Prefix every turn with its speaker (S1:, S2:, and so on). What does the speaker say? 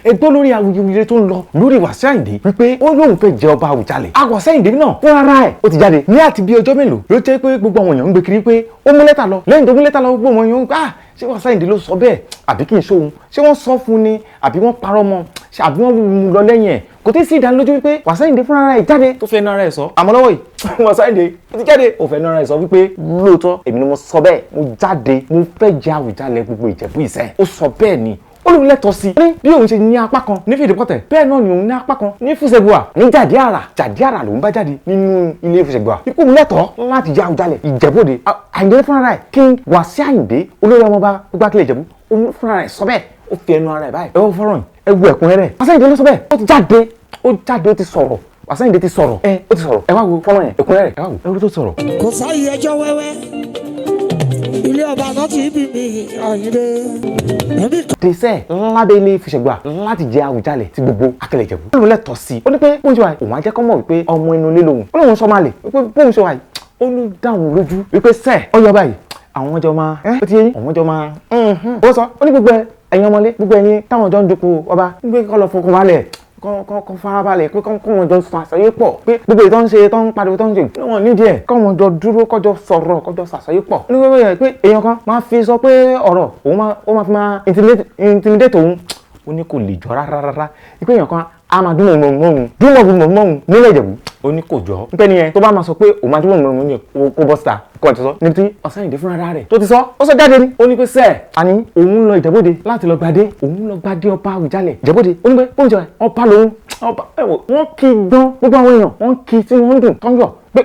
S1: ẹgbọ́n lórí awuyewuye tó ń lọ lórí Wasiu Ayinde wípé ó lóun fẹ́ jẹ ọba Àwùjalẹ̀. Wasiu Ayinde náà fún ara ẹ̀ ó ti jáde ní àti bí ọjọ́ mélòó ló jẹ́ pé gbogbo àwọn èèyàn ń gbé kiri pé ó mú lẹ́tà lọ lẹ́yìn tó mú lẹ́tà lọ gbogbo àwọn èèyàn ń gbà ṣé Wasiu Ayinde ló sọ bẹ́ẹ̀ àbí kì í ṣóhun ṣé wọ́n sọ fún ni àbí wọ́n parọ́ mọ́ àbí wọ́n mú lọ lẹ́yìn ẹ̀ kò tí ì sí ìdánilójú wípé Wasiu Ayinde fúnra rẹ̀ jáde tó fẹ́ ẹnu ara ẹ̀ sọ àmọ́ lọ́wọ́ yìí Wasiu Ayinde ó ti jáde ó fẹ́ ẹnu ara ẹ̀ sọ wípé lóòótọ́ èmi ni mo sọ bẹ́ẹ̀ mo jáde mo fẹ́ jẹ Àwùjalẹ̀ gbogbo Ìjẹ̀bú Ìṣẹ́ ó sọ bẹ́ẹ̀ ni ó lóun lẹ́tọ̀ọ́ sí i bí òun ṣe ní apá kan ní Fìdípọ̀tẹ̀ bẹ́ẹ̀ náà ni òun ní apá kan ní Fúsẹ̀gbùà ní Jàdíàrà lòun bá jáde nínú ilé Fúsẹ̀gbùà ikú òun lẹ́tọ̀ọ́ láti jẹ Àwùjalẹ̀ Ìjẹ̀bú-Òde Àyìndé fúnra rẹ̀ King Wasiu Ayinde olórí ọmọọba gbogbo akílẹ̀ Ìjẹ̀bú òun fúnra rẹ̀ sọ bẹ́ẹ̀ ó fi ẹnu ara ẹ̀ báyìí ẹ wọ́n fọ́rọ̀ ẹ wo ẹ̀kúnrẹ́rẹ́ Wasiu Ayinde ló sọ bẹ́ẹ̀ ó ti jáde ó ti sọ̀rọ̀ Wasiu Ayinde ti sọ̀rọ̀ ó ti sọ̀rọ̀ ẹ wá wo fọ́rọ̀ yẹn ẹ̀kúnrẹ́rẹ́ ẹ wá wo ẹ̀rọ tó sọ̀rọ̀.
S2: kò sáyé ẹjọ́ wẹ́wẹ́ ilé ọba náà ti bí mi Àyìndé.
S1: tẹsẹ̀ lábẹ́ ilé Fúsẹ̀gbùà láti jẹ Àwùjalẹ̀ ti gbogbo akílẹ̀ Ìjẹ̀bú ó lóun lẹ́tọ̀ọ́ sí i ó ní pé bóun ṣe wà òun á jẹ́ kọ́ mọ̀ wípé ọmọ inú ilé lòun ó lóun sọ máa lè wípé bóun ṣe wà yìí ó ló dáhùn lójú wípé sẹ́ẹ̀ ọyọ báyìí àwọn ọjọ́ máa ó ti yé àwọn ọjọ́ máa ó sọ ó ní gbogbo ẹ̀yin ọmọlé gbogbo ẹ̀yin táwọn ọjọ́ ń dupò ọba gbé kọ́ lọ fọkàn balẹ̀ kọ́ farabalẹ̀ pé kọ́ wọn jọ ṣàṣàyé pọ̀ pé gbogbo èyí tó ń ṣe tó ń pariwo tó ń ṣe wọn nídìí ẹ̀ kọ́ wọn jọ dúró kọ́jọ sọ̀rọ̀ kọ́jọ ṣàṣàyé pọ̀ ní gbogbo yẹn pé èèyàn kan máa fi sọ pé ọ̀rọ̀ òun máa fi máa intimidate òun ó ní kò lè jọ rárá pé èèyàn kan a máa dún mọ̀mọ́hún nílẹ̀ Ìjẹ̀bú ó ní kò jọ nípa ẹni yẹn tó bá máa sọ pé òun máa dún mọ̀mọ́hún yẹn kó bọ́ síta kó ọ̀tí sọ níbi tí Wasiu Ayinde fúnra rẹ̀ tó ti sọ ó sọ jáde ní ó ní pé sẹ́ẹ̀ àní òun lọ Ìjẹ̀bú-Òde láti lọ gbadé òun lọ gbadé ọba Àwùjalẹ̀ Ìjẹ̀bú-Òde ó ní pé bóun jẹ ọba lòun ọba ẹ̀wọ̀ wọ́n kí gbọ́n gbogbo àwọn èèyàn wọ́n kí tí wọ́n dùn tán yọ̀ pé.